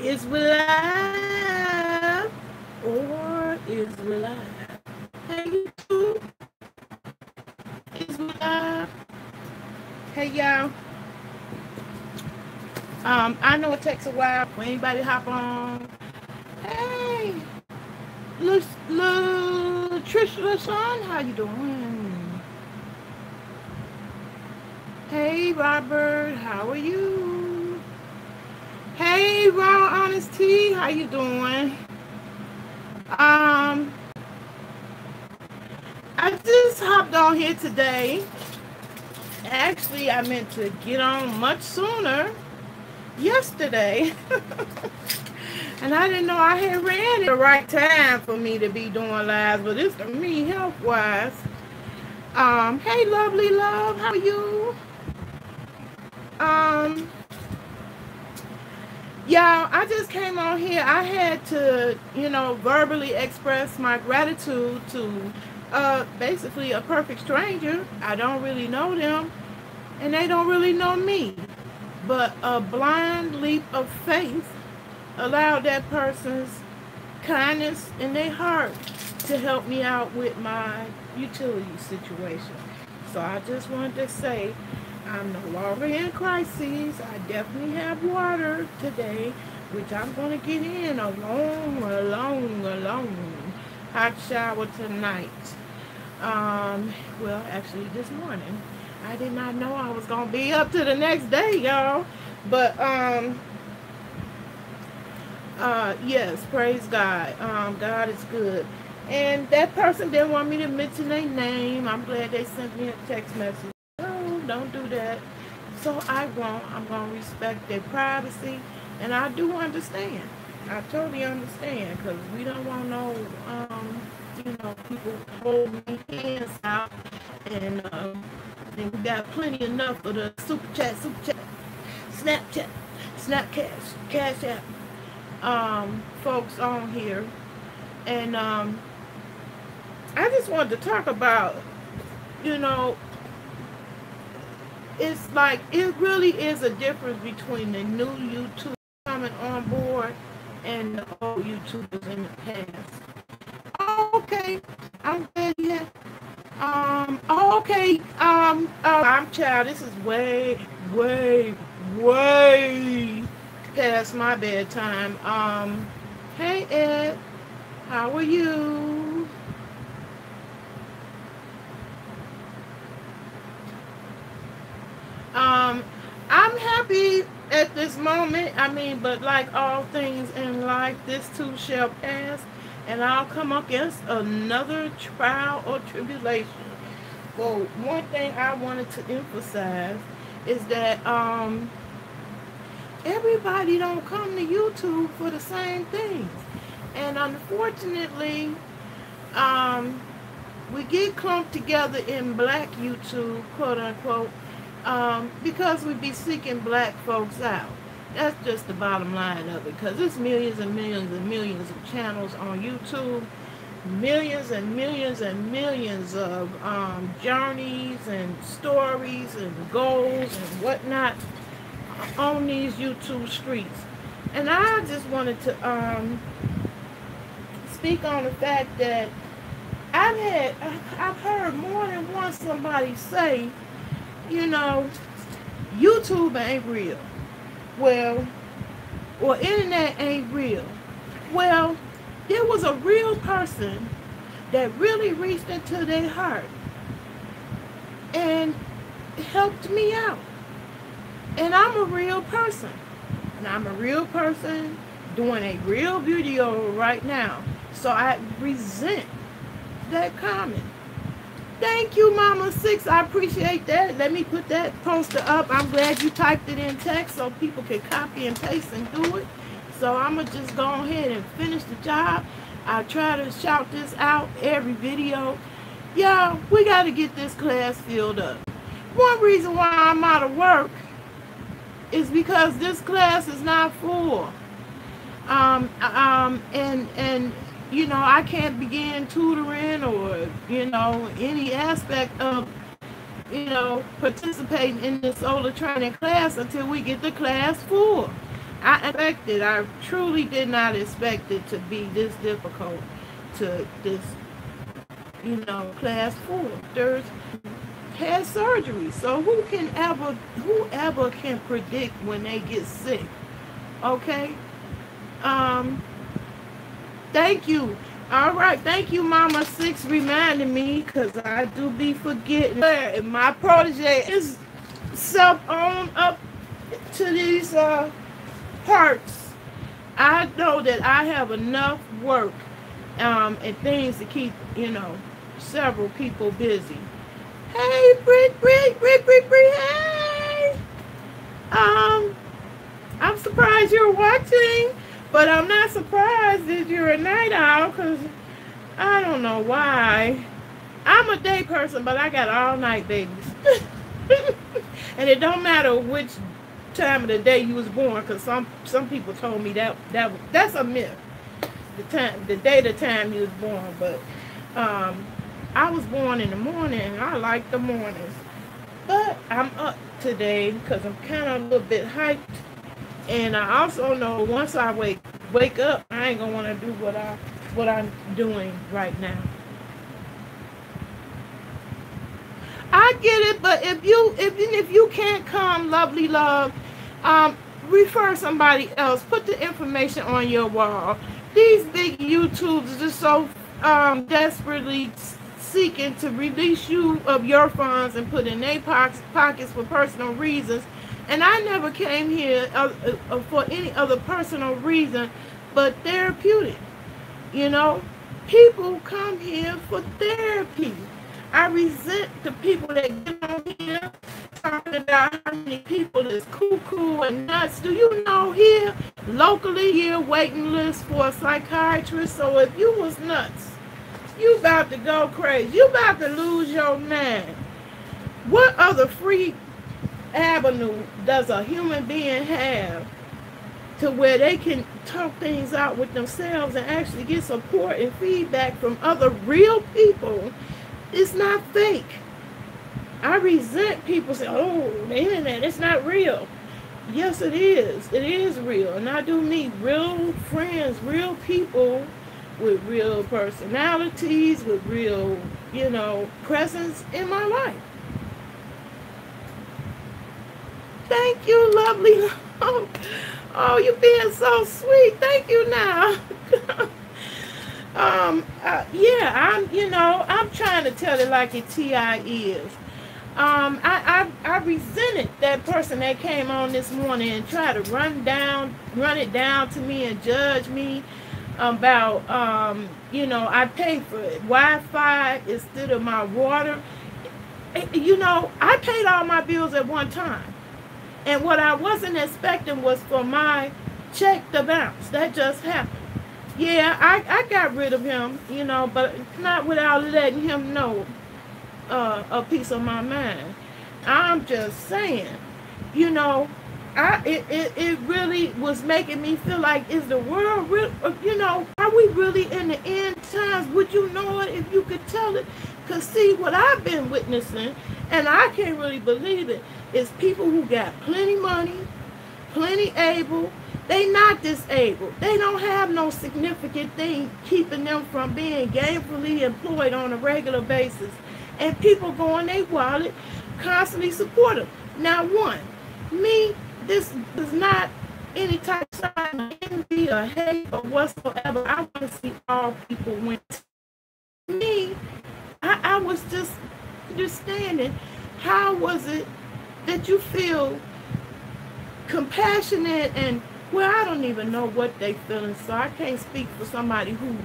Is we live or is we live? Hey YouTube, is we live? Hey y'all. I know it takes a while for anybody to hop on. Hey, Trish LaShawn, how you doing? Hey Robert, how are you? Hey Raw Honesty, how you doing? Um, I just hopped on here today. Actually, I meant to get on much sooner yesterday. And I didn't know I had ran at the right time for me to be doing live, but it's for me health wise. Hey lovely love, how are you? Um, yeah, I just came on here. I had to, verbally express my gratitude to basically a perfect stranger. I don't really know them, and they don't really know me. But a blind leap of faith allowed that person's kindness in their heart to help me out with my utility situation. So I just wanted to say I'm no longer in crises. I definitely have water today, which I'm going to get in a long hot shower tonight. Well, actually this morning. I did not know I was going to be up to the next day, y'all. But, yes, praise God. God is good. And that person didn't want me to mention their name. I'm glad they sent me a text message. No, don't do that. So I won't. I'm going to respect their privacy. And I do understand. I totally understand because we don't want no, people holding hands out. And we got plenty enough of the super chat, Snapchat, Snapcash, Cash App, folks on here. And I just wanted to talk about, it's like it really is a difference between the new YouTube coming on board and the old YouTubers in the past. Okay, I'm glad you had. Okay. I'm child. This is way past my bedtime. Hey Ed, how are you? I'm happy at this moment. I mean, but like all things in life, this too shall pass, and I'll come against another trial or tribulation. Well, one thing I wanted to emphasize is that everybody don't come to YouTube for the same things, and unfortunately, we get clumped together in black YouTube, quote unquote, because we be seeking black folks out. That's just the bottom line of it, because there's millions and millions and millions of channels on YouTube, millions and millions and millions of journeys and stories and goals and whatnot on these YouTube streets. And I just wanted to speak on the fact that I've heard more than once somebody say, YouTube ain't real. Well, or internet ain't real. Well, there was a real person that really reached into their heart and helped me out. And I'm a real person. And I'm a real person doing a real video right now. So I resent that comment. Thank you, Mama Six. I appreciate that. Let me put that poster up. I'm glad you typed it in text so people can copy and paste and do it. So I'm going to just go ahead and finish the job. I try to shout this out every video. Y'all, we got to get this class filled up. One reason why I'm out of work is because this class is not full. And I can't begin tutoring or, any aspect of, participating in this solar training class until we get the class full. I truly did not expect it to be this difficult to this, class 4. There's had surgery. So whoever can predict when they get sick? Okay. Um, Thank you. All right. Thank you, Mama Six, reminding me, because I do be forgetting. And my protege is self-owned up to these parts. I know that I have enough work and things to keep, several people busy. Hey, Britt, hey! I'm surprised you're watching. But I'm not surprised that you're a night owl, because I don't know why. I'm a day person, but I got all night babies. And it don't matter which time of the day you was born, because some people told me that's a myth. The time you was born. But I was born in the morning. I like the mornings. But I'm up today because I'm kind of a little bit hyped. And I also know once I wake up, I ain't gonna want to do what I'm doing right now. I get it, but if you can't come, lovely love, refer somebody else. Put the information on your wall. These big YouTubers are just so desperately seeking to release you of your funds and put in their pockets for personal reasons. And I never came here for any other personal reason but therapeutic. People come here for therapy. I resent the people that get on here talking about how many people is cuckoo and nuts. Do you know here, locally here, waiting list for a psychiatrist? So if you was nuts, you about to go crazy. You about to lose your mind. What other free avenue does a human being have to where they can talk things out with themselves and actually get support and feedback from other real people? It's not fake. I resent people saying, oh, the internet, it's not real. Yes, it is. It is real. And I do meet real friends, real people with real personalities, with real, presence in my life. Thank you, lovely. Oh, you're being so sweet. Thank you now. I'm trying to tell it like it TI is. I resented that person that came on this morning and tried to run it down to me and judge me about, I paid for Wi-Fi instead of my water. I paid all my bills at one time. And what I wasn't expecting was for my check to bounce. That just happened. Yeah, I got rid of him, but not without letting him know a piece of my mind. I'm just saying, it really was making me feel like, is the world real? Are we really in the end times? Would you know it if you could tell it? Because see, what I've been witnessing, and I can't really believe it, is people who got plenty money, plenty able. They not disabled. They don't have no significant thing keeping them from being gainfully employed on a regular basis. And people go in their wallet, constantly support them. Now, this is not any type of sign of envy or hate or whatsoever. I want to see all people win. Me, I was just understanding, how was it that you feel compassionate and, well, I don't even know what they feeling, so I can't speak for somebody who,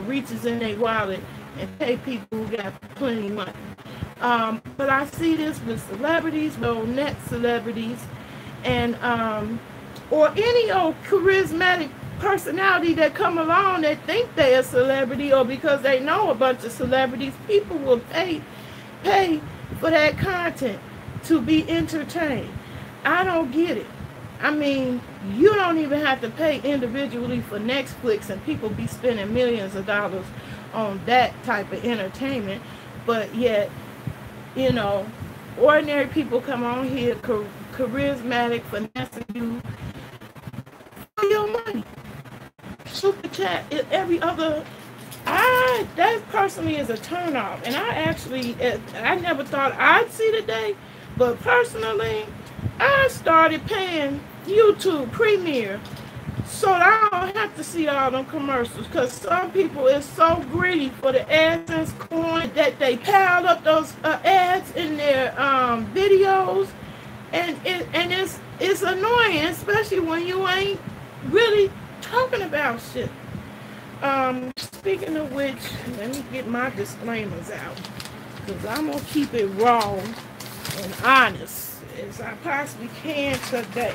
reaches in their wallet and pay people who got plenty of money. But I see this with celebrities, net celebrities, and or any old charismatic personality that come along that think they're a celebrity, or because they know a bunch of celebrities, people will pay for that content to be entertained. I don't get it. I mean, you don't even have to pay individually for Netflix, and people be spending millions of dollars on that type of entertainment. But yet, ordinary people come on here, charismatic, finessing you, super chat every other. That personally is a turn off, and I never thought I'd see the day, but personally, I started paying YouTube Premium so that I don't have to see all them commercials, because some people is so greedy for the AdSense coin that they piled up those ads in their videos, and it's annoying, especially when you ain't really talking about shit. Speaking of which, let me get my disclaimers out, because I'm going to keep it raw and honest as I possibly can today.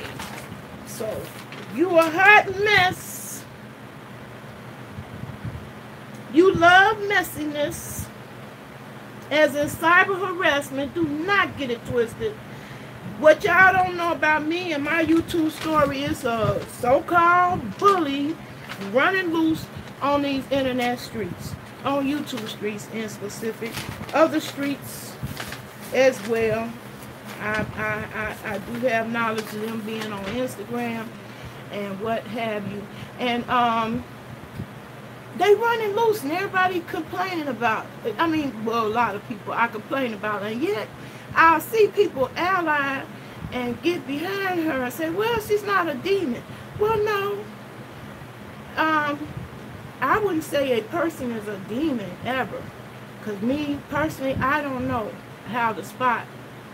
So, you a hot mess, you love messiness, as in cyber harassment, do not get it twisted. What y'all don't know about me and my YouTube story is a so-called bully running loose on these internet streets, on YouTube streets in specific, other streets as well. I do have knowledge of them being on Instagram and what have you, and they running loose, and everybody complaining about it. I mean, well, a lot of people I complain about, and yet I'll see people ally and get behind her and say, well, she's not a demon. Well, no, I wouldn't say a person is a demon ever, because me personally, I don't know how to spot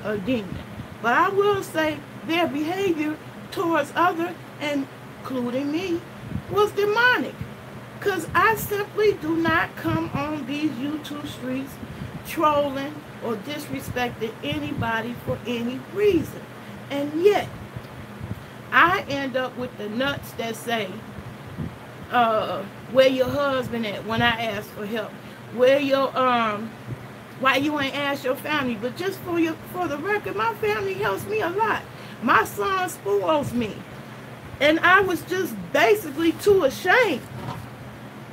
a demon, but I will say their behavior towards others, including me, was demonic, because I simply do not come on these YouTube streets trolling or disrespecting anybody for any reason, and yet I end up with the nuts that say, where your husband at when I ask for help? Where your why you ain't ask your family? But just for the record, my family helps me a lot. My son spoils me, and I was just basically too ashamed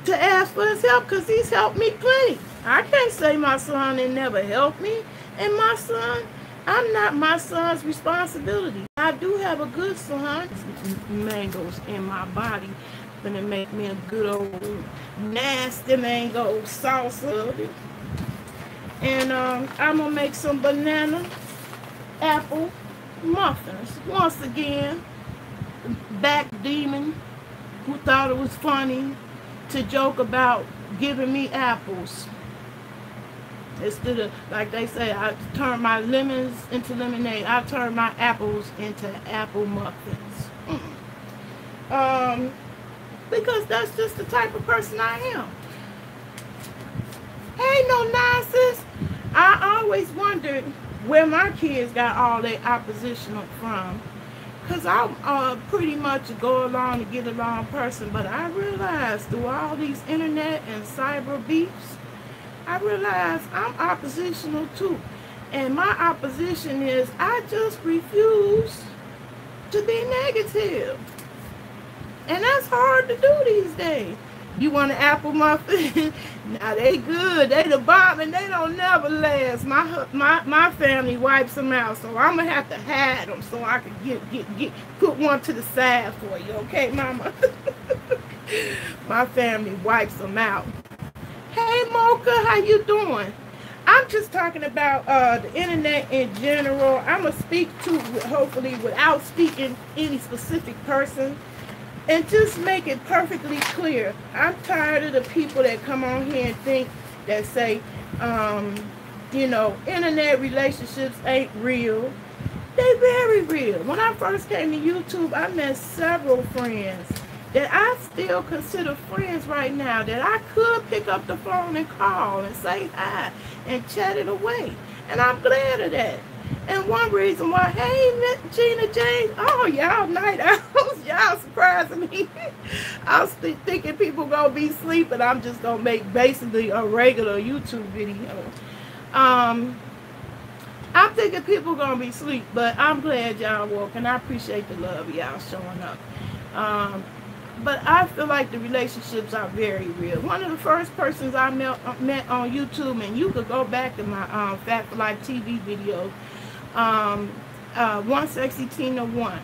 to ask for his help, because he's helped me plenty. I can't say my son didn't never help me, and my son, I'm not my son's responsibility. I do have a good son. Mangoes in my body gonna make me a good old nasty mango salsa, and I'm gonna make some banana apple muffins. Once again, back demon who thought it was funny to joke about giving me apples instead of, like they say, I turn my lemons into lemonade. I turn my apples into apple muffins. Because that's just the type of person I am. Ain't no nonsense. I always wondered where my kids got all their opposition from, because I'm pretty much a go along to get along person, but I realized through all these internet and cyber beefs, I realized I'm oppositional too. And my opposition is I just refuse to be negative. And that's hard to do these days. You want an apple muffin? Now they good. They the bomb, and they don't never last. My family wipes them out, so I'm gonna have to hide them so I can put one to the side for you, okay, Mama? My family wipes them out. Hey, Mocha, how you doing? I'm just talking about the internet in general. I'm gonna speak to, hopefully, without speaking any specific person, and just make it perfectly clear. I'm tired of the people that come on here and think that say, you know, internet relationships ain't real. They very real. When I first came to YouTube, I met several friends that I still consider friends right now, that I could pick up the phone and call and say hi and chat it away. And I'm glad of that. And one reason why, hey, Gina Jane, oh, y'all night owls, y'all surprising me. I was thinking people gonna be sleeping. I'm just gonna make basically a regular YouTube video. I'm thinking people gonna be asleep, but I'm glad y'all woke, and I appreciate the love y'all showing up. But I feel like the relationships are very real. One of the first persons I met on YouTube, and you could go back to my Fat for Life TV videos, One Sexy Tina 1.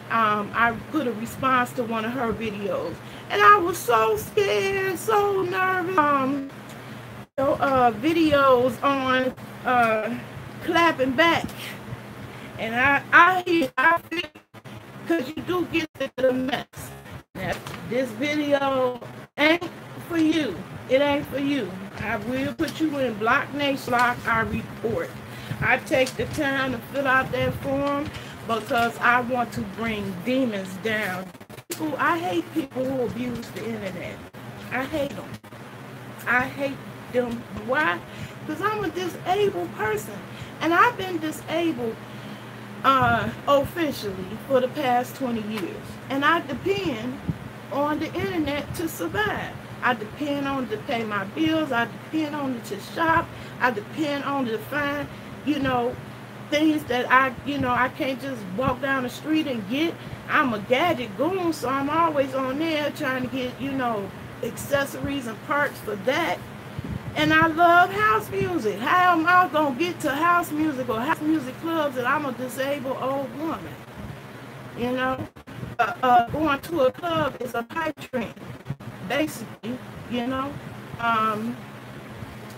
I put a response to one of her videos, and I was so scared, so nervous. Videos on clapping back, and I feel, because you do get to the mess. Now, this video ain't for you. It ain't for you. I will put you in Block Nation Block I report. I take the time to fill out that form because I want to bring demons down. I hate people who abuse the internet. I hate them. I hate them. Why? Because I'm a disabled person, and I've been disabled officially for the past 20 years, and I depend on the internet to survive. I depend on it to pay my bills. I depend on it to shop. I depend on it to find, things that I can't just walk down the street and get. I'm a gadget goon, so I'm always on there trying to get, accessories and parts for that. And I love house music. How am I going to get to house music or house music clubs and I'm a disabled old woman? Going to a club is a pipe dream, basically,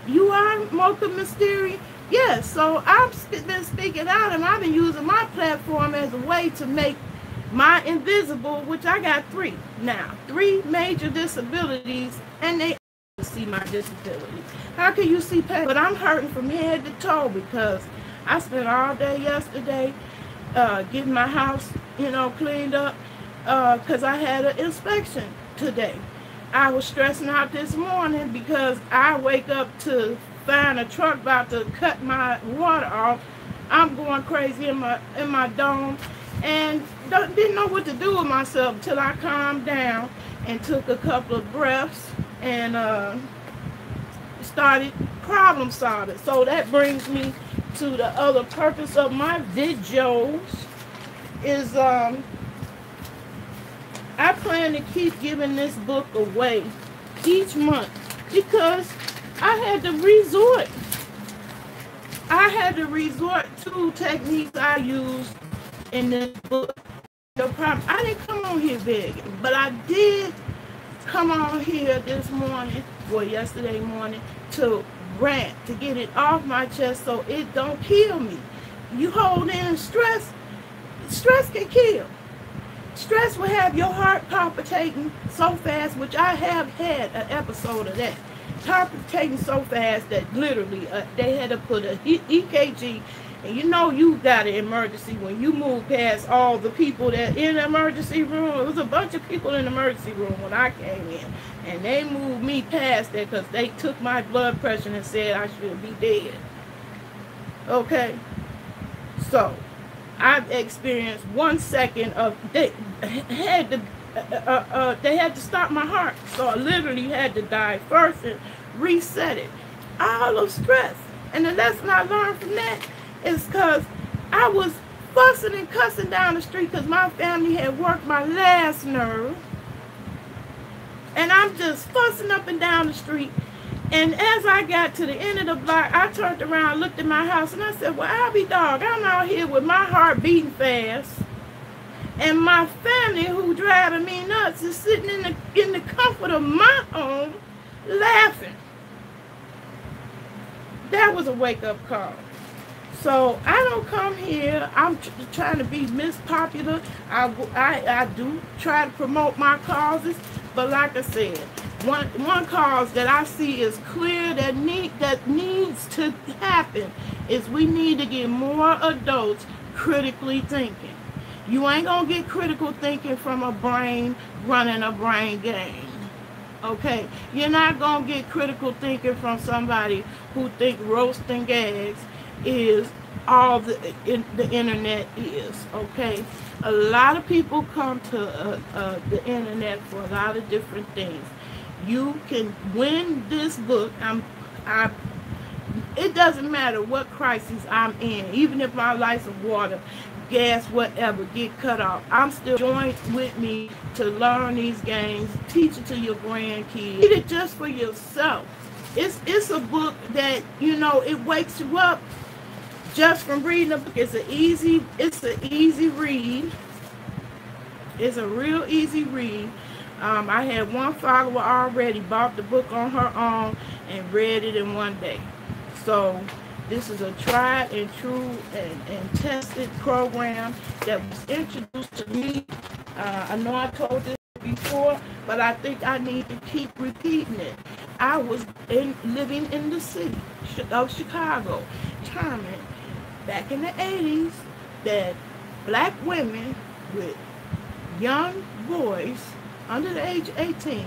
You are Mocha Mystery? Yes, so I've been speaking out, and I've been using my platform as a way to make my invisible, which I got 3 now. 3 major disabilities, and they see my disability. How can you see pain? But I'm hurting from head to toe because I spent all day yesterday getting my house, cleaned up because I had an inspection today. I was stressing out this morning because I wake up to find a truck about to cut my water off. I'm going crazy in my dome and didn't know what to do with myself until I calmed down and took a couple of breaths and started problem solving. So that brings me to the other purpose of my videos is I plan to keep giving this book away each month because I had to resort to techniques I used in this book. I didn't come on here begging, but I did come on here this morning or yesterday morning to rant, to get it off my chest so it don't kill me. You hold in stress can kill. Stress will have your heart palpitating so fast, which I have had an episode of that. Palpitating so fast that literally they had to put a EKG, and you got an emergency when you move past all the people that in the emergency room. It was a bunch of people in the emergency room when I came in, and they moved me past that because they took my blood pressure and said I should be dead. Okay, so I've experienced 1 second of they had to stop my heart, so I literally had to die first and reset it. All of stress, and the lesson I learned from that is because I was fussing and cussing down the street because my family had worked my last nerve, and I'm just fussing up and down the street. And as I got to the end of the block, I turned around, looked at my house, and I said, well, I'll be dog. I'm out here with my heart beating fast, and my family, who driving me nuts, is sitting in the comfort of my home, laughing. That was a wake-up call. So I don't come here. I'm trying to be Miss Popular. I do try to promote my causes, but like I said, one cause that I see is clear that needs to happen is we need to get more adults critically thinking. You ain't gonna get critical thinking from a brain running a brain game. Okay, you're not gonna get critical thinking from somebody who think roasting gags is all the internet is. Okay, a lot of people come to the internet for a lot of different things. You can win this book. It doesn't matter what crisis I'm in, even if my lights of water, gas, whatever, get cut off. I'm still join with me to learn these games, teach it to your grandkids. Read it just for yourself. It's a book that, it wakes you up just from reading a book. It's an easy read. It's a real easy read. I had one follower already bought the book on her own and read it in one day. So this is a tried and true and tested program that was introduced to me. I know I told this before, but I think I need to keep repeating it. I was living in the city of Chicago, determined back in the 80s that black women with young boys under the age of 18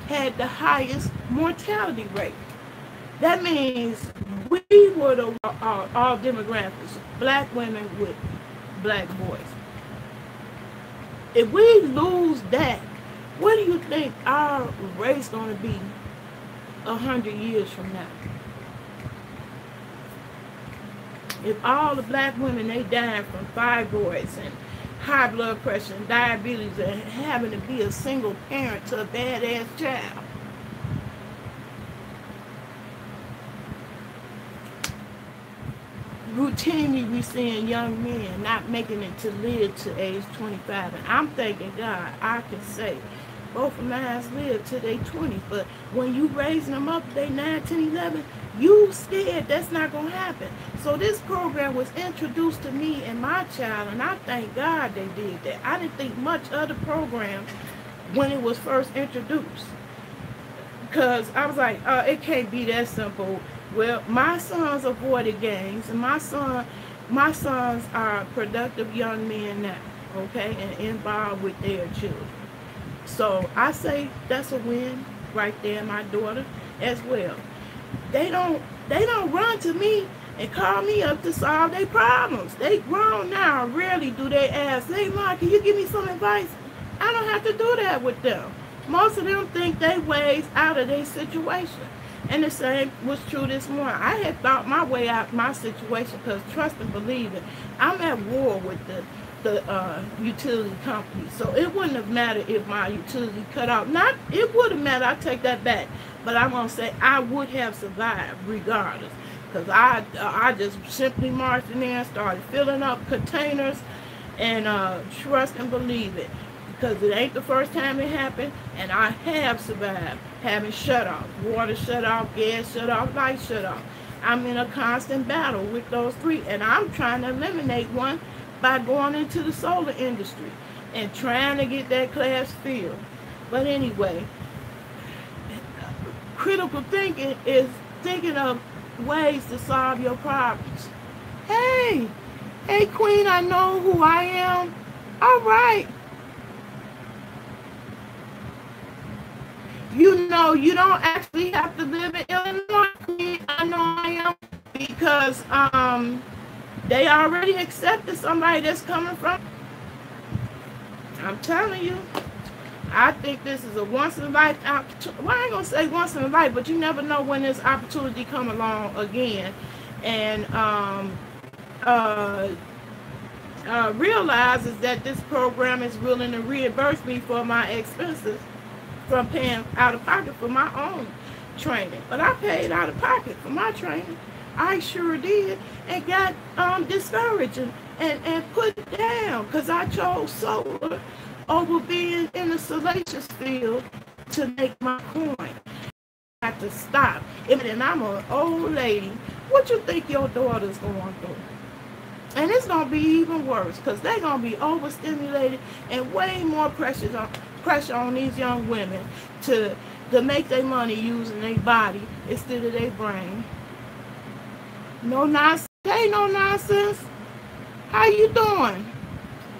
had the highest mortality rate. That means we were all demographics, black women with black boys. If we lose that, what do you think our race going to be 100 years from now? If all the black women, they dying from fibroids and high blood pressure and diabetes and having to be a single parent to a badass child. Routinely we seeing young men not making it to live to age 25. And I'm thanking God I can say both of mine live to their 20s. But when you raising them up, they 9, 10, 11, you scared that's not going to happen. So this program was introduced to me and my child, and I thank God they did that. I didn't think much of the program when it was first introduced, because I was like, it can't be that simple. Well, my sons avoided gangs, and my sons are productive young men now, okay, and involved with their children. So I say that's a win right there. My daughter as well. They don't run to me and call me up to solve their problems. They grown now. Rarely do they ask, hey, Ma, can you give me some advice? I don't have to do that with them. Most of them think they ways out of their situation. And the same was true this morning. I had thought my way out my situation because, trust and believe it, I'm at war with the utility company. So it wouldn't have mattered if my utility cut out. It would have mattered. I take that back. But I'm going to say I would have survived regardless. Because I just simply marched in there and started filling up containers and trust and believe it. Because it ain't the first time it happened, and I have survived having shut off, water shut off, gas shut off, light shut off. I'm in a constant battle with those three, and I'm trying to eliminate one by going into the solar industry and trying to get that class filled. But anyway, critical thinking is thinking of ways to solve your problems. Hey, Queen, I know who I am. All right. You know, you don't actually have to live in Illinois, Queen. I know I am, because they already accepted somebody that's coming from. I'm telling you, I think this is a once in a life opportunity. Well, I ain't gonna say once in a life, but you never know when this opportunity come along again. And realizes that this program is willing to reimburse me for my expenses from paying out of pocket for my own training. But I paid out of pocket for my training. I sure did, and got discouraged and put it down because I chose solar over being in the salacious field to make my coin. I have to stop. And I'm an old lady. What you think your daughter's going through? And it's going to be even worse because they're going to be overstimulated and way more pressure on these young women to make their money using their body instead of their brain. No nonsense. Hey, no nonsense. How you doing?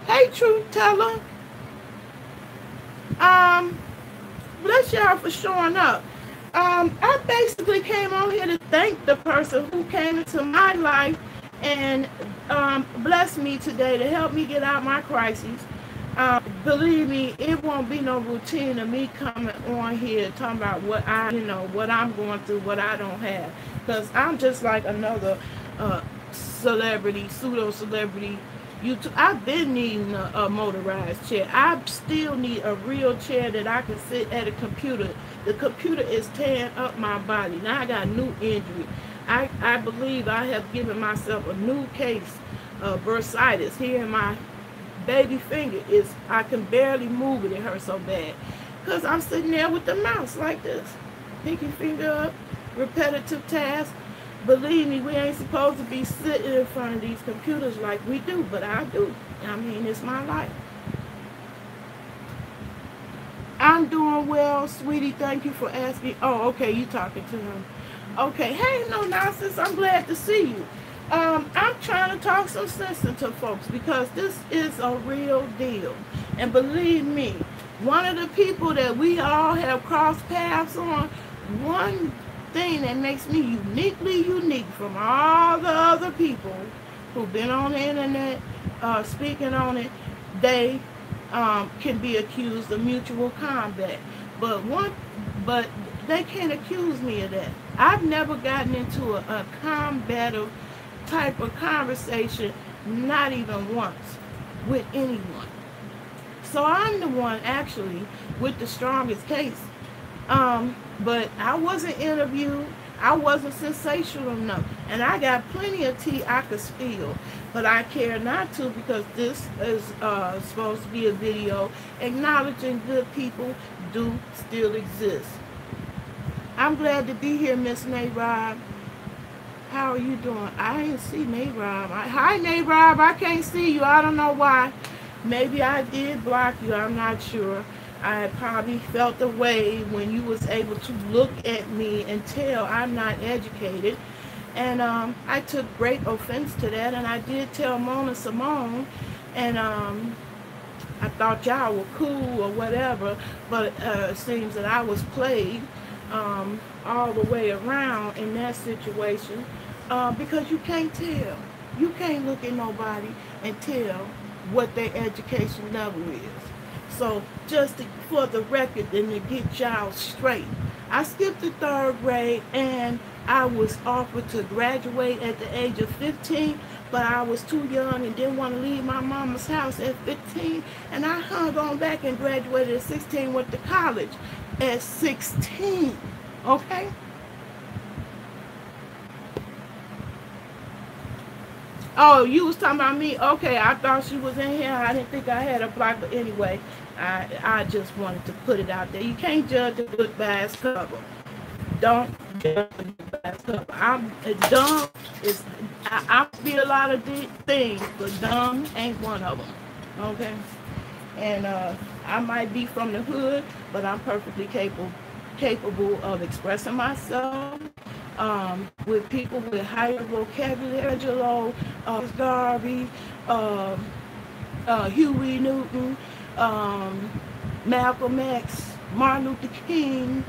Hey, truth teller. Bless y'all for showing up. I basically came on here to thank the person who came into my life and blessed me today to help me get out my crises. Believe me, it won't be no routine of me coming on here talking about what I'm going through, what I don't have. Because I'm just like another celebrity, pseudo-celebrity YouTube. I've been needing a motorized chair. I still need a real chair that I can sit at a computer. The computer is tearing up my body. Now I got a new injury. I believe I have given myself a new case of bursitis here in my baby finger is, I can barely move it. It hurts so bad. Because I'm sitting there with the mouse like this. Pinky finger up, repetitive task. Believe me, we ain't supposed to be sitting in front of these computers like we do, but I do. I mean, it's my life. I'm doing well, sweetie. Thank you for asking. Oh, okay, you talking to him. Okay, hey, no nonsense. I'm glad to see you. I'm trying to talk some sense into folks because this is a real deal. And believe me, one of the people that we all have crossed paths on, one thing that makes me uniquely unique from all the other people who've been on the internet speaking on it, they can be accused of mutual combat. But they can't accuse me of that. I've never gotten into a combative type of conversation, not even once, with anyone. So I'm the one actually with the strongest case. But I wasn't interviewed. I wasn't sensational enough. And I got plenty of tea I could spill. But I care not to because this is supposed to be a video acknowledging good people do still exist. I'm glad to be here, Miss Mayrob. How are you doing? I didn't see Mayrob. Hi, Mayrob. I can't see you. I don't know why. Maybe I did block you. I'm not sure. I probably felt the way when you was able to look at me and tell I'm not educated. And I took great offense to that. And I did tell Mona Simone. And I thought y'all were cool or whatever. But it seems that I was played all the way around in that situation. Because you can't tell. You can't look at nobody and tell what their education level is. So just for the record and to get y'all straight, I skipped the 3rd grade and I was offered to graduate at the age of 15, but I was too young and didn't want to leave my mama's house at 15, and I hung on back and graduated at 16, went to college at 16, okay? Oh, you was talking about me? Okay, I thought she was in here. I didn't think I had a block, but anyway, I just wanted to put it out there. You can't judge a book by its cover. Don't judge a book by its cover. I'm dumb. I see a lot of things, but dumb ain't one of them. Okay, and I might be from the hood, but I'm perfectly capable of expressing myself. With people with higher vocabulary, Angelo, Garvey, Huey Newton, Malcolm X, Martin Luther King,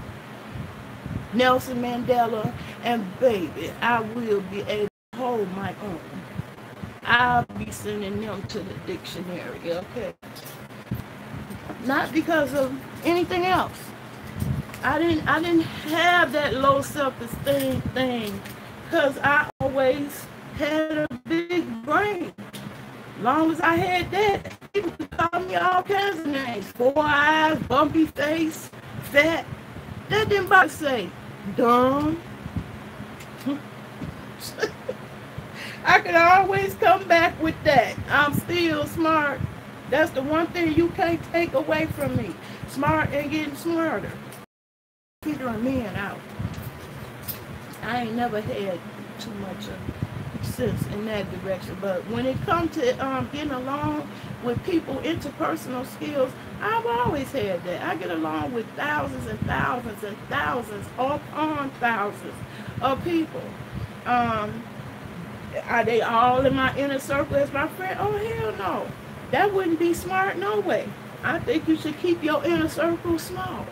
Nelson Mandela, and baby, I will be able to hold my own. I'll be sending them to the dictionary, okay? Not because of anything else. I didn't have that low self-esteem thing because I always had a big brain. Long as I had that, people could call me all kinds of names. 4 eyes, bumpy face, fat. That didn't bother say dumb. I could always come back with that. I'm still smart. That's the one thing you can't take away from me. Smart and getting smarter. Figuring men out. I ain't never had too much sense in that direction, but when it comes to getting along with people, interpersonal skills, I've always had that. I get along with thousands and thousands and thousands upon thousands of people. Are they all in my inner circle as my friend? Oh, hell no. That wouldn't be smart, no way. I think you should keep your inner circle small.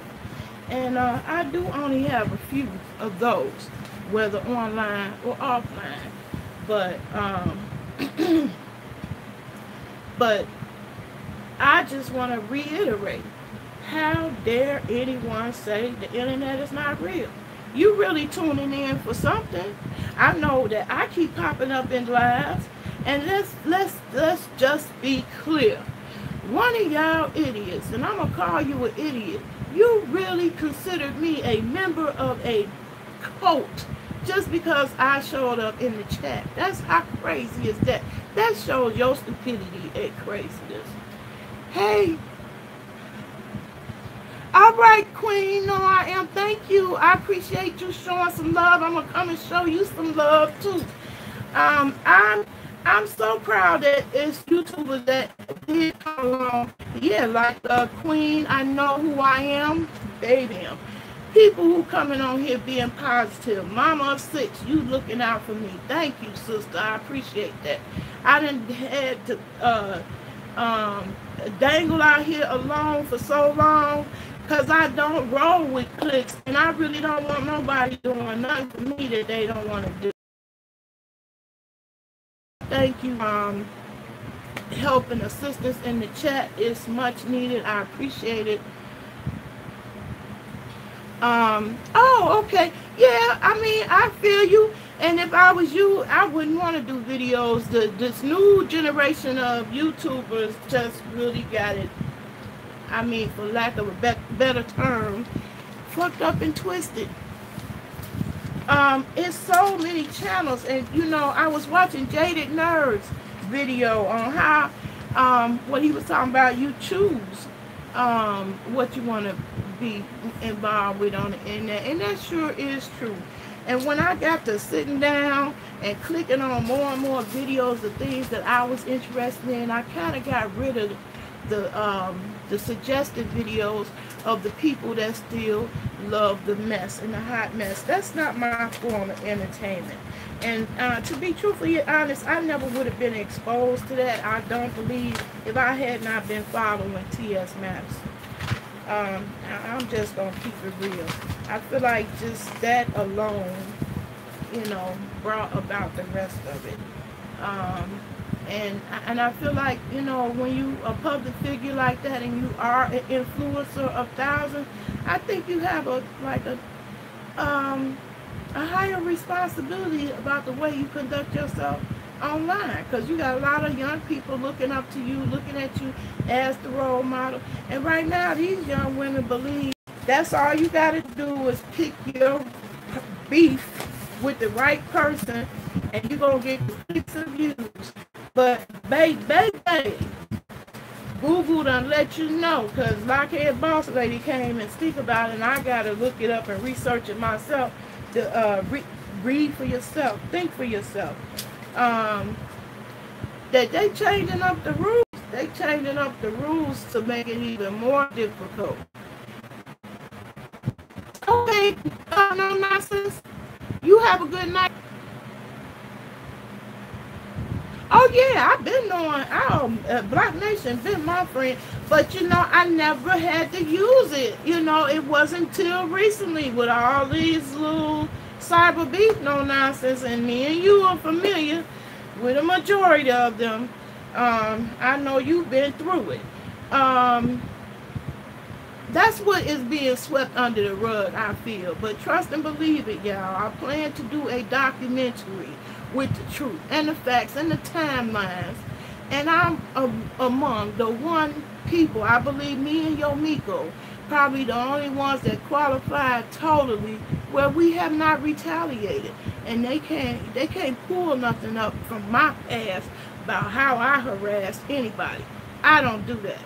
And I do only have a few of those, whether online or offline. But but I just want to reiterate, how dare anyone say the internet is not real? You really tuning in for something. I know that I keep popping up in lives, and let's just be clear. One of y'all idiots, and I'm gonna call you an idiot, you really considered me a member of a cult just because I showed up in the chat. That's how crazy is that. That shows your stupidity and craziness. Hey. All right, Queen. No, I am. Thank you. I appreciate you showing some love. I'm gonna come and show you some love too. I'm so proud that it's YouTubers that did come along. Yeah, like Queen. I know who I am. Baby, people who coming on here being positive. Mama of 6, you looking out for me. Thank you, sister. I appreciate that. I didn't had to dangle out here alone for so long because I don't roll with clicks, and I really don't want nobody doing nothing for me that they don't want to do. Thank you. Help and assistance in the chat is much needed. I appreciate it. Oh, okay. Yeah, I mean, I feel you. And if I was you, I wouldn't want to do videos. This new generation of YouTubers just really got it, I mean, for lack of a better term, fucked up and twisted. It's so many channels. And, you know, I was watching Jaded Nerd's video on how, what he was talking about, you choose what you want to be involved with on the internet, and that sure is true. And when I got to sitting down and clicking on more and more videos of things that I was interested in, I kind of got rid of the suggested videos of the people that still love the mess and the hot mess. That's not my form of entertainment. And to be truthfully honest, I never would have been exposed to that. I don't believe, if I had not been following T.S. Madison. I'm just gonna keep it real. I feel like just that alone, you know, brought about the rest of it. And I feel like, you know, when you a public figure like that and you are an influencer of thousands, I think you have a higher responsibility about the way you conduct yourself online, because you got a lot of young people looking up to you, looking at you as the role model. And right now these young women believe that's all you got to do is pick your beef with the right person and you're gonna get clicks and views. But baby, Google done let you know, because Lockheed Boss Lady came and speak about it, and I gotta look it up and research it myself to read for yourself, think for yourself. That they changing up the rules. They changing up the rules to make it even more difficult. Okay, no nonsense. You have a good night. Oh yeah, I've been knowing, Black Nation been my friend, but you know, I never had to use it. You know, it wasn't till recently with all these little cyber beef no nonsense, and me and you are familiar with a majority of them. I know you've been through it. That's what is being swept under the rug, I feel. But trust and believe it, y'all. I plan to do a documentary with the truth and the facts and the timelines. And I'm among the one people, I believe me and Yomiko, probably the only ones that qualify totally where we have not retaliated. And they can't pull nothing up from my past about how I harassed anybody. I don't do that.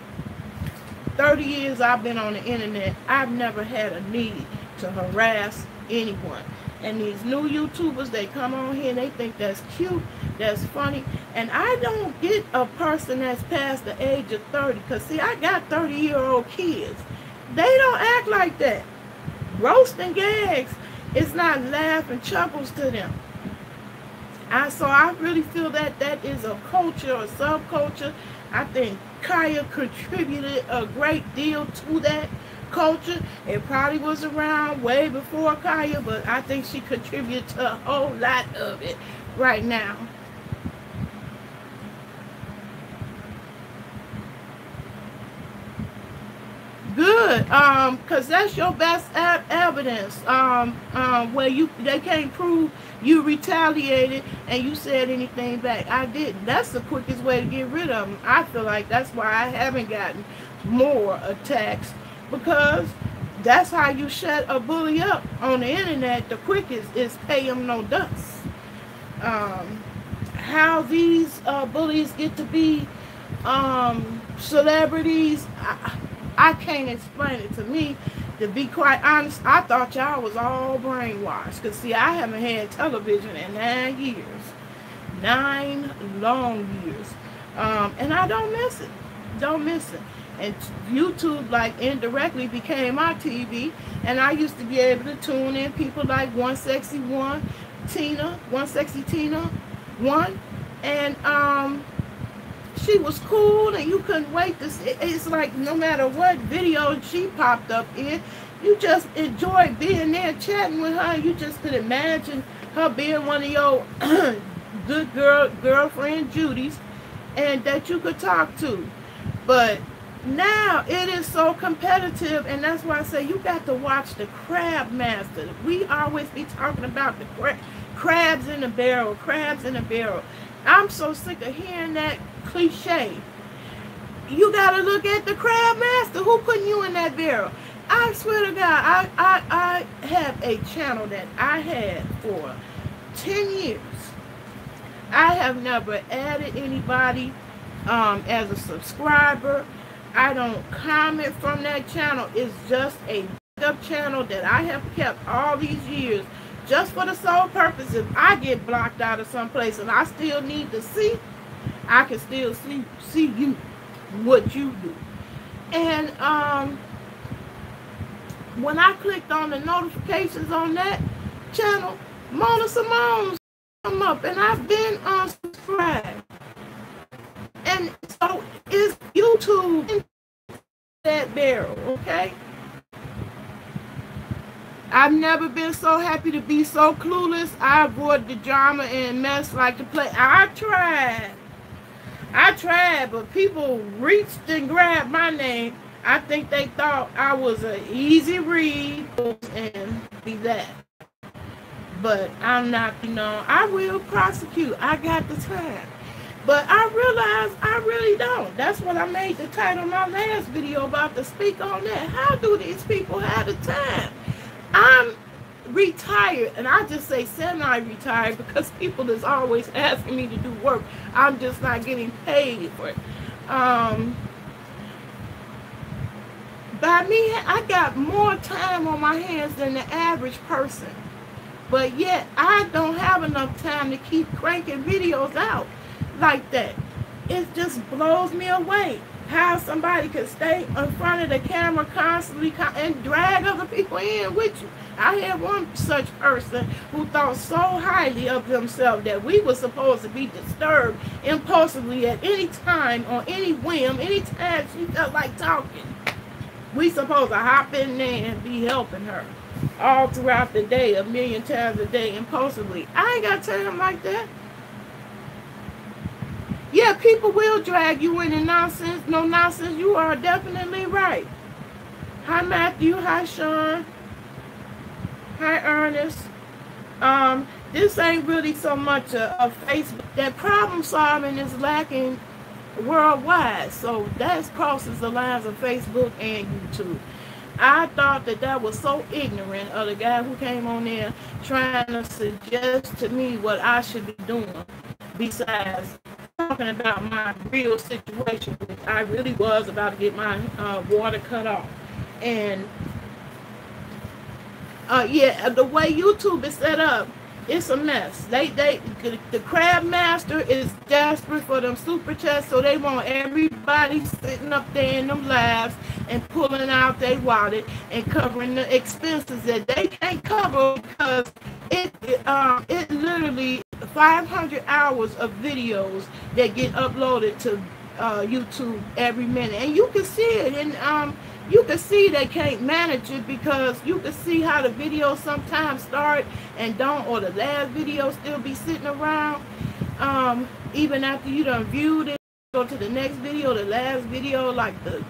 30 years I've been on the internet, I've never had a need to harass anyone. And these new YouTubers, they come on here and they think that's cute, that's funny. And I don't get a person that's past the age of 30, because see, I got 30-year-old kids. They don't act like that. Roasting gags, it's not laugh and chuckles to them. So I really feel that that is a culture, a subculture. I think Kaya contributed a great deal to that culture. It probably was around way before Kaya, but I think she contributed to a whole lot of it right now. Good, because that's your best evidence. Where they can't prove you retaliated and you said anything back. I didn't. That's the quickest way to get rid of them. I feel like that's why I haven't gotten more attacks, because That's how you shut a bully up on the internet the quickest, is pay them no dust. How these bullies get to be celebrities, I can't explain it. To me, to be quite honest, I thought y'all was all brainwashed. Because, see, I haven't had television in 9 years. 9 long years. And I don't miss it. Don't miss it. And YouTube, like, indirectly became my TV. And I used to be able to tune in people like One Sexy Tina, One. And she was cool, and you couldn't wait to see. It's like no matter what video she popped up in, you just enjoyed being there chatting with her. You just could imagine her being one of your good girlfriend Judy's, and that you could talk to. But now it is so competitive, and that's why I say you got to watch the Crab Master. We always be talking about the crabs in the barrel, crabs in the barrel. I'm so sick of hearing that cliche. You got to look at the Crab Master. Who putting you in that barrel? I swear to God, I have a channel that I had for 10 years. I have never added anybody as a subscriber. I don't comment from that channel. It's just a backup channel that I have kept all these years, just for the sole purpose, if I get blocked out of someplace and I still need to see, I can still see you, what you do. And when I clicked on the notifications on that channel, Mona Simone's come up, and I've been unsubscribed. And so is YouTube in that barrel, okay? I've never been so happy to be so clueless. I avoid the drama and mess like to play. I tried, but people reached and grabbed my name. I think they thought I was an easy read and be that. But I'm not, I will prosecute. I got the time. But I realize I really don't. That's what I made the title of my last video about, to speak on that. How do these people have the time? I'm retired, and I just say semi-retired because people is always asking me to do work. I'm just not getting paid for it. By me, I got more time on my hands than the average person. But yet, I don't have enough time to keep cranking videos out like that. It just blows me away how somebody could stay in front of the camera constantly and drag other people in with you. I had one such person who thought so highly of themselves that we were supposed to be disturbed impulsively at any time, on any whim, any time she felt like talking. We supposed to hop in there and be helping her all throughout the day, a million times a day, impulsively. I ain't got time like that. Yeah, people will drag you into nonsense. No nonsense. You are definitely right. Hi, Matthew. Hi, Sean. Hi, Ernest. This ain't really so much a Facebook. That problem solving is lacking worldwide. So that crosses the lines of Facebook and YouTube. I thought that was so ignorant of the guy who came on there trying to suggest to me what I should be doing, besides talking about my real situation, which I really was about to get my water cut off. And yeah, the way YouTube is set up, it's a mess. The Crab Master is desperate for them super chats, so they want everybody sitting up there in them lives and pulling out their wallet and covering the expenses that they can't cover, because it literally 500 hours of videos that get uploaded to YouTube every minute, and you can see it. And you can see they can't manage it, because you can see how the videos sometimes start and don't, or the last video still be sitting around. Even after you done viewed it, go to the next video, the last video, like the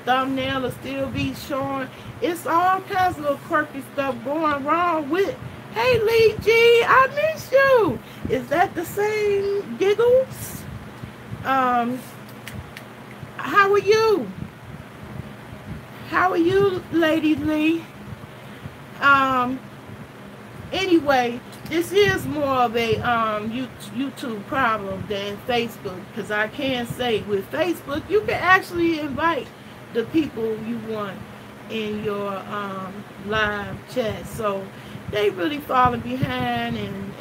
thumbnail will still be showing. It's all kinds of little quirky stuff going wrong with it. Hey, Lee G, I miss you. Is that the same Giggles? How are you? How are you, Lady Lee? Anyway, this is more of a YouTube problem than Facebook, because I can say with Facebook you can actually invite the people you want in your live chat. So they really falling behind, and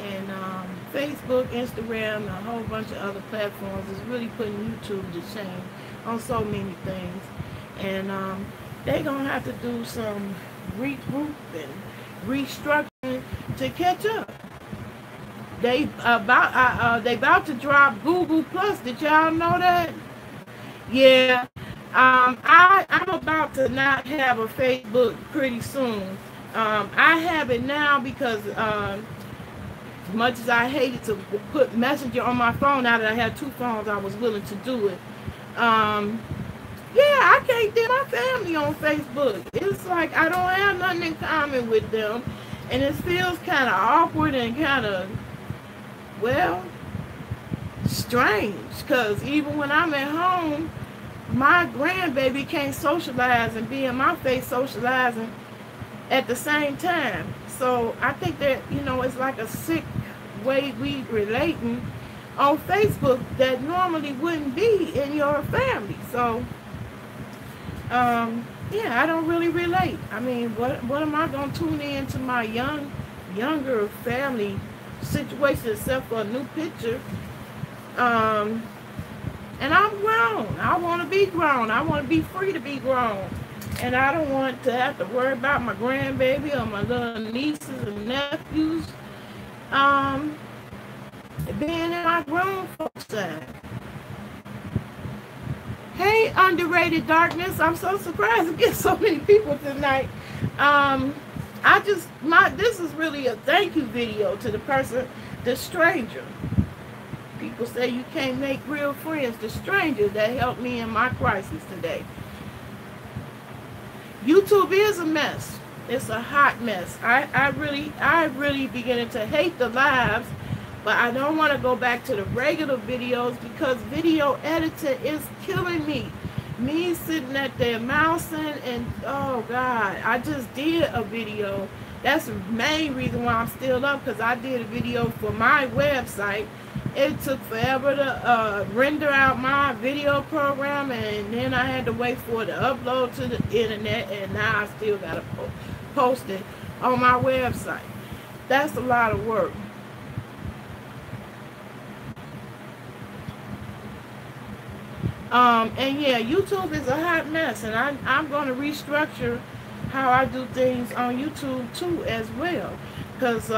Facebook, Instagram, a whole bunch of other platforms is really putting YouTube to shame on so many things. And they're gonna have to do some regrouping, restructuring to catch up. They about to drop Google Plus. Did y'all know that? Yeah. I'm about to not have a Facebook pretty soon. I have it now because as much as I hated to put Messenger on my phone, now that I had 2 phones, I was willing to do it. Yeah, I can't get my family on Facebook. It's like I don't have nothing in common with them. And it feels kind of awkward and kind of, well, strange. Because even when I'm at home, my grandbaby can't socialize and be in my face socializing at the same time. So I think that, you know, it's like a sick way we relating on Facebook that normally wouldn't be in your family. So yeah, I don't really relate. I mean, what am I gonna tune in to my younger family situation except for a new picture? And I'm grown. I want to be grown. I want to be free to be grown. And I don't want to have to worry about my grandbaby or my little nieces and nephews being in my grown folks' side. Hey, Underrated Darkness. I'm so surprised to get so many people tonight. This is really a thank you video to the person, the stranger. People say you can't make real friends. The stranger that helped me in my crisis today. YouTube is a mess. It's a hot mess. I really beginning to hate the lives, but I don't want to go back to the regular videos because video editing is killing me. Me sitting at there mousing and oh God, I just did a video. That's the main reason why I'm still up, because I did a video for my website. It took forever to render out my video program, and then I had to wait for it to upload to the internet, and now I still got to post it on my website. That's a lot of work. And yeah, YouTube is a hot mess, and I'm going to restructure how I do things on YouTube too as well, because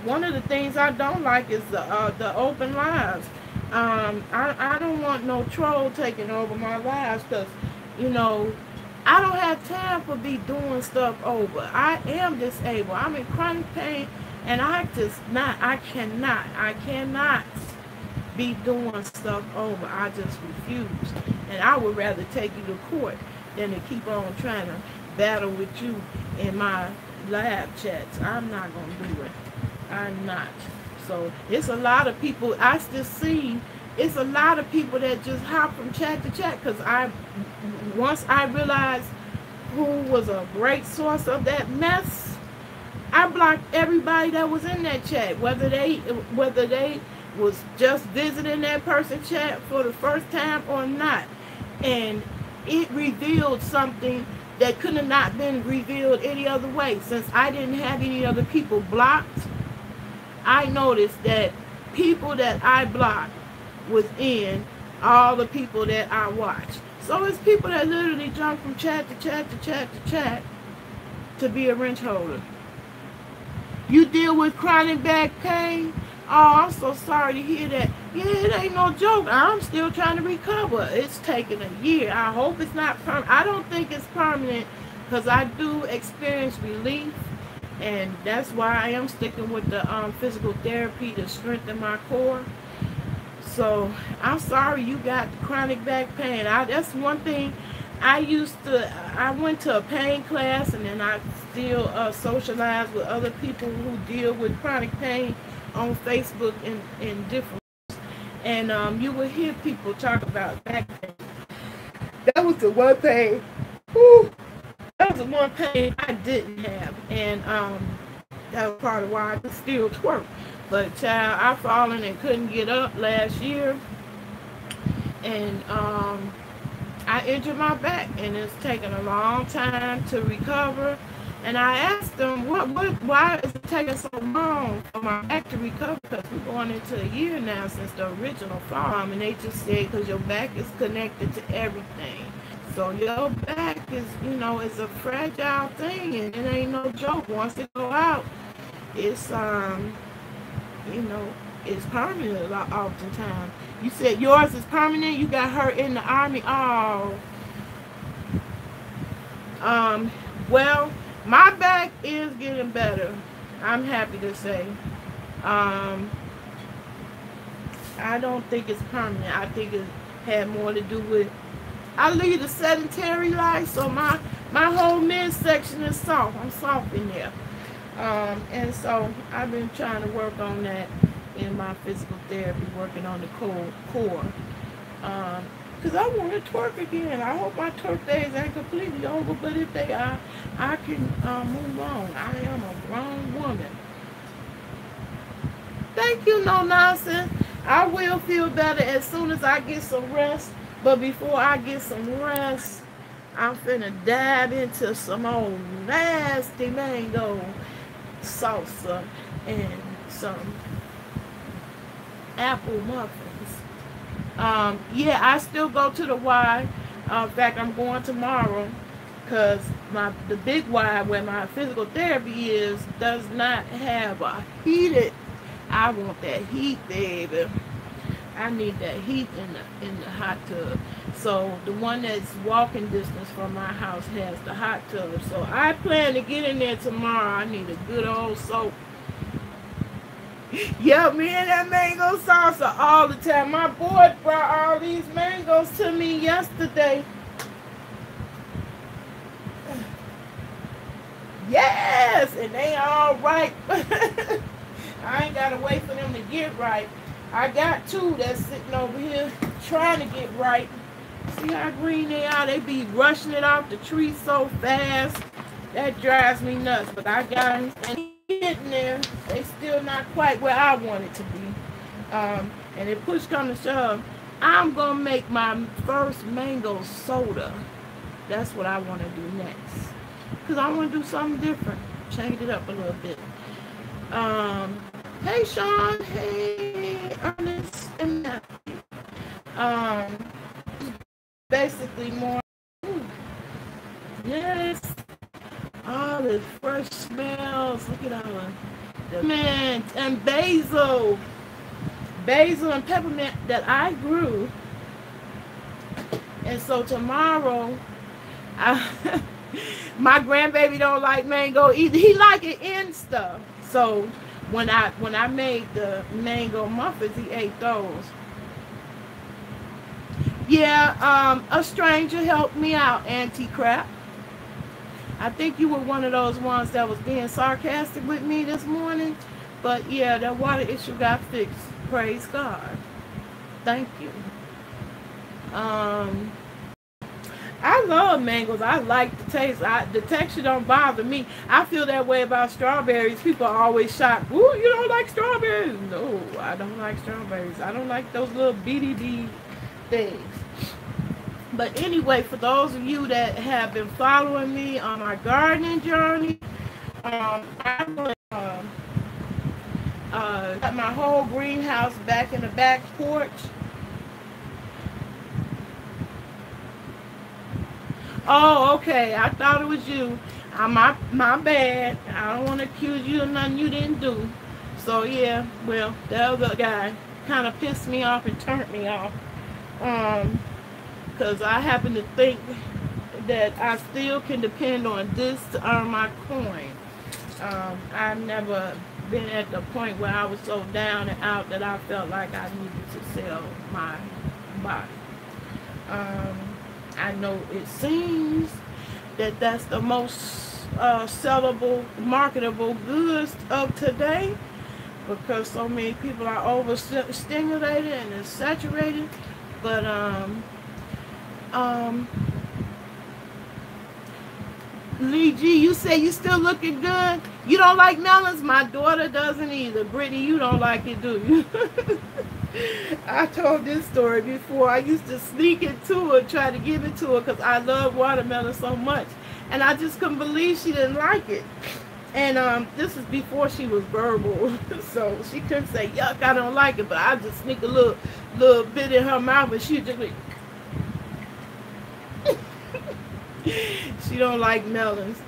one of the things I don't like is the open lives. I don't want no troll taking over my lives, because, you know, I don't have time for be doing stuff over. I am disabled. I'm in chronic pain, and I cannot be doing stuff over. I just refuse. And I would rather take you to court than to keep on trying to battle with you in my live chats. I'm not going to do it. I'm not. So it's a lot of people. I still see it's a lot of people that just hop from chat to chat, because once I realized who was a great source of that mess, I blocked everybody that was in that chat, whether they was just visiting that person's chat for the first time or not. And it revealed something that could have not been revealed any other way. Since I didn't have any other people blocked, I noticed that people that I blocked was in all the people that I watched. So it's people that literally jump from chat to chat to chat to chat to be a wrench holder. You deal with chronic back pain? Oh, I'm so sorry to hear that. Yeah, it ain't no joke. I'm still trying to recover. It's taken a year. I hope it's not permanent. I don't think it's permanent, because I do experience relief, and that's why I am sticking with the physical therapy to strengthen my core. So I'm sorry you got chronic back pain. That's one thing. I went to a pain class, and then I still socialize with other people who deal with chronic pain on Facebook and different, and you will hear people talk about back pain. That was the one thing. Whew, that was the one thing I didn't have, and that was part of why I could still twerk. But child, I fallen and couldn't get up last year, and I injured my back, and it's taken a long time to recover. And I asked them, why is it taking so long for my back to recover? Because we're going into a year now since the original fall. And they just said, because your back is connected to everything. So your back is, you know, it's a fragile thing, and it ain't no joke. Once it go out, it's, you know, it's permanent oftentimes. You said yours is permanent? You got hurt in the Army? Oh. Well, my back is getting better. I'm happy to say. I don't think it's permanent. I think it had more to do with, I lead a sedentary life, so my whole midsection is soft. I'm soft in there. And so I've been trying to work on that in my physical therapy, working on the core. Because I want to twerk again. I hope my twerk days ain't completely over, but if they are, I can move on. I am a grown woman. Thank you, No Nonsense. I will feel better as soon as I get some rest. But before I get some rest, I'm finna dive into some old nasty mango salsa and some apple muffins. Yeah, I still go to the Y. In fact, I'm going tomorrow because the big Y where my physical therapy is does not have a heated. I want that heat, baby. I need that heat in the hot tub. So the one that's walking distance from my house has the hot tub. So I plan to get in there tomorrow. I need a good old soap. Yeah, me and that mango salsa all the time. My boy brought all these mangoes to me yesterday. Yes, and they all ripe. I ain't gotta wait for them to get ripe. I got two that's sitting over here trying to get ripe. See how green they are? They be rushing it off the tree so fast. That drives me nuts. But I got them and getting there. They still not quite where I want it to be. And if push comes to shove, I'm gonna make my first mango soda. That's what I want to do next. Because I want to do something different. Change it up a little bit. Hey Sean, hey Ernest and Matthew. Basically more. Ooh, yes, all the fresh smells. Look at all the mint and basil and peppermint that I grew. And so tomorrow, my grandbaby don't like mango either. He like it in stuff. So when I made the mango muffins, he ate those. Yeah, a stranger helped me out, Anti-Crap. I think you were one of those ones that was being sarcastic with me this morning. But yeah, that water issue got fixed. Praise God. Thank you. I love mangoes. I like the taste. The texture don't bother me. I feel that way about strawberries. People are always shocked. Ooh, you don't like strawberries? No, I don't like strawberries. I don't like those little BDD things. But anyway, for those of you that have been following me on my gardening journey, I got my whole greenhouse back in the back porch. Oh, okay. I thought it was you. My bad. I don't want to accuse you of nothing you didn't do. So yeah, well, the other guy kind of pissed me off and turned me off. Because I happen to think that I still can depend on this to earn my coin. I've never been at the point where I was so down and out that I felt like I needed to sell my body. I know it seems that that's the most sellable, marketable goods of today because so many people are overstimulated and it's saturated. But Um, Lee G, you say you still looking good. You don't like melons? My daughter doesn't either. Brittany, you don't like it, do you? I told this story before. I used to sneak it to her, try to give it to her because I love watermelon so much. And I just couldn't believe she didn't like it. And this is before she was verbal. So she couldn't say, yuck, I don't like it. But I just sneak a little bit in her mouth and she just like, she don't like melons.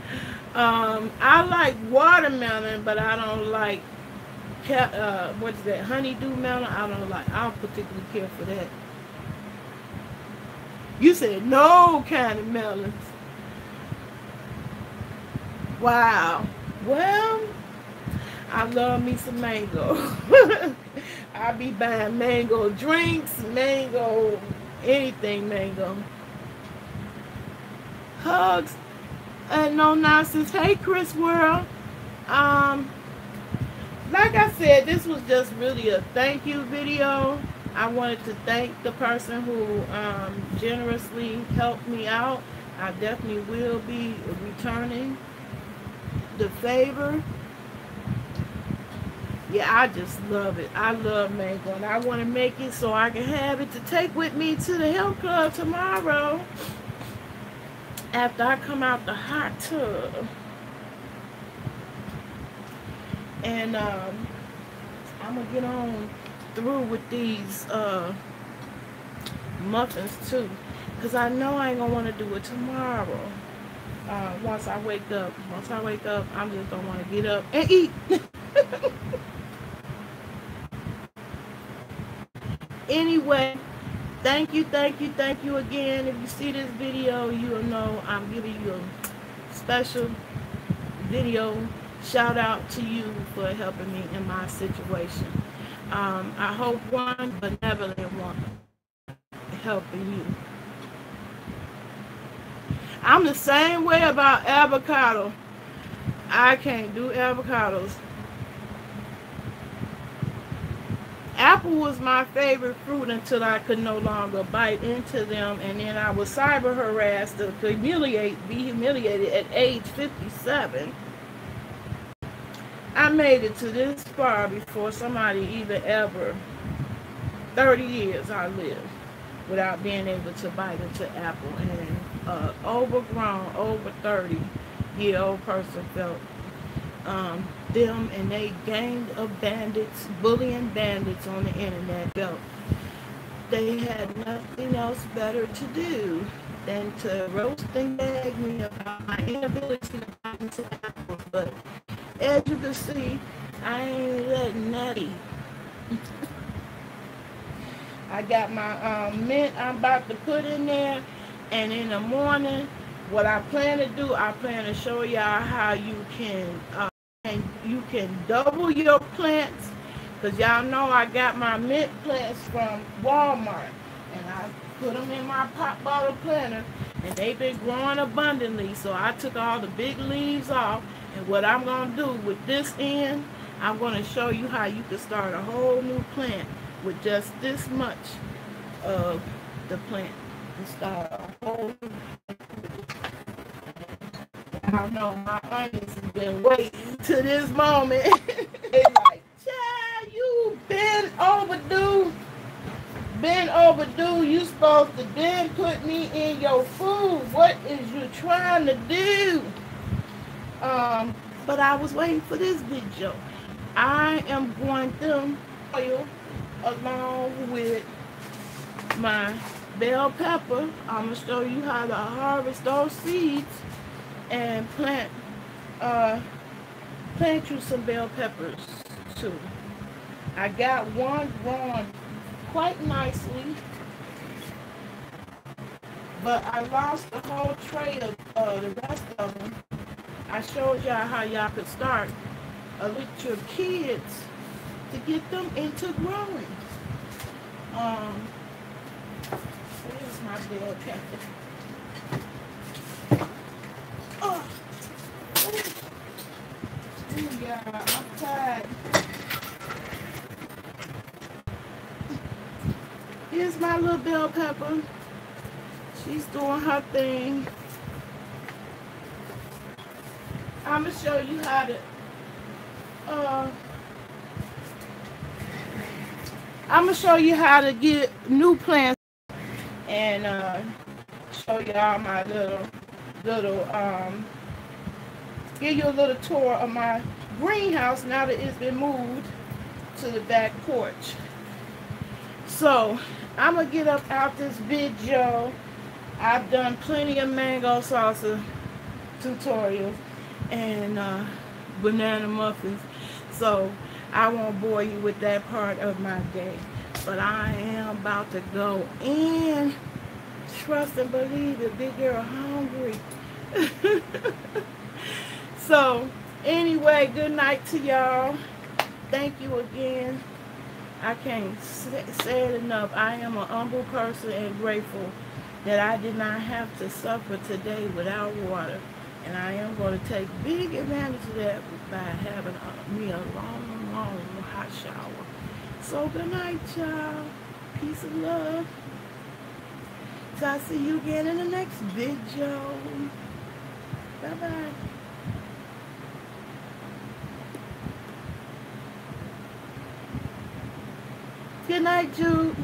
I like watermelon, but I don't like what is that, honeydew melon. I don't particularly care for that. You said no kind of melons. Wow. Well, I love me some mango. I be buying mango drinks, mango anything, mango. Hugs and no nonsense. Hey, Chris World. Like I said, this was just really a thank you video. I wanted to thank the person who generously helped me out. I definitely will be returning the favor. Yeah, I just love it. I love mango, and I want to make it so I can have it to take with me to the health club tomorrow after I come out the hot tub. And I'm gonna get on through with these muffins too, because I know I ain't gonna want to do it tomorrow. Once I wake up, I'm just gonna want to get up and eat. Anyway, thank you again. If you see this video, you'll know I'm giving you a special video shout out to you for helping me in my situation. I hope one benevolent one helping you. I'm the same way about avocado. I can't do avocados. Apple was my favorite fruit until I could no longer bite into them, and then I was cyber harassed to be humiliated at age 57. I made it to this far before somebody even ever. 30 years I lived without being able to bite into apple, and overgrown, over 30-year-old person felt them and they gang of bandits, bullying bandits on the internet, felt they had nothing else better to do than to roast and gag me about my inability to bite into apples. But as you can see, I ain't letting that eat. I got my mint I'm about to put in there, and in the morning, what I plan to do, I plan to show y'all how you can double your plants, because y'all know I got my mint plants from Walmart, and I put them in my pop bottle planter, and they've been growing abundantly. So I took all the big leaves off, and what I'm going to do with this end, I'm going to show you how you can start a whole new plant with just this much of the plant, and start a whole new plant. I know my onions have been waiting to this moment. They like, child, you been overdue. You supposed to been put me in your food. What is you trying to do? But I was waiting for this video. I am going to oil along with my bell pepper. I'm gonna show you how to harvest those seeds and plant you some bell peppers too. I got one growing quite nicely, but I lost the whole tray of the rest of them. I showed y'all how y'all could start with your kids to get them into growing. Here's my bell pepper. Oh, yeah, I'm tired. Here's my little bell pepper. She's doing her thing. I'm gonna show you how to get new plants and show y'all my little give you a little tour of my greenhouse now that it's been moved to the back porch. So I'm gonna get up out this video. I've done plenty of mango salsa tutorials and banana muffins, so I won't bore you with that part of my day. But I am about to go in. Trust and believe it, big girl hungry. So anyway, good night to y'all. Thank you again. I can't say it enough. I am an humble person and grateful that I did not have to suffer today without water. And I am going to take big advantage of that by having me a long, long hot shower. So good night, y'all. Peace and love. So I'll see you again in the next video. Bye-bye. Good night, Jude.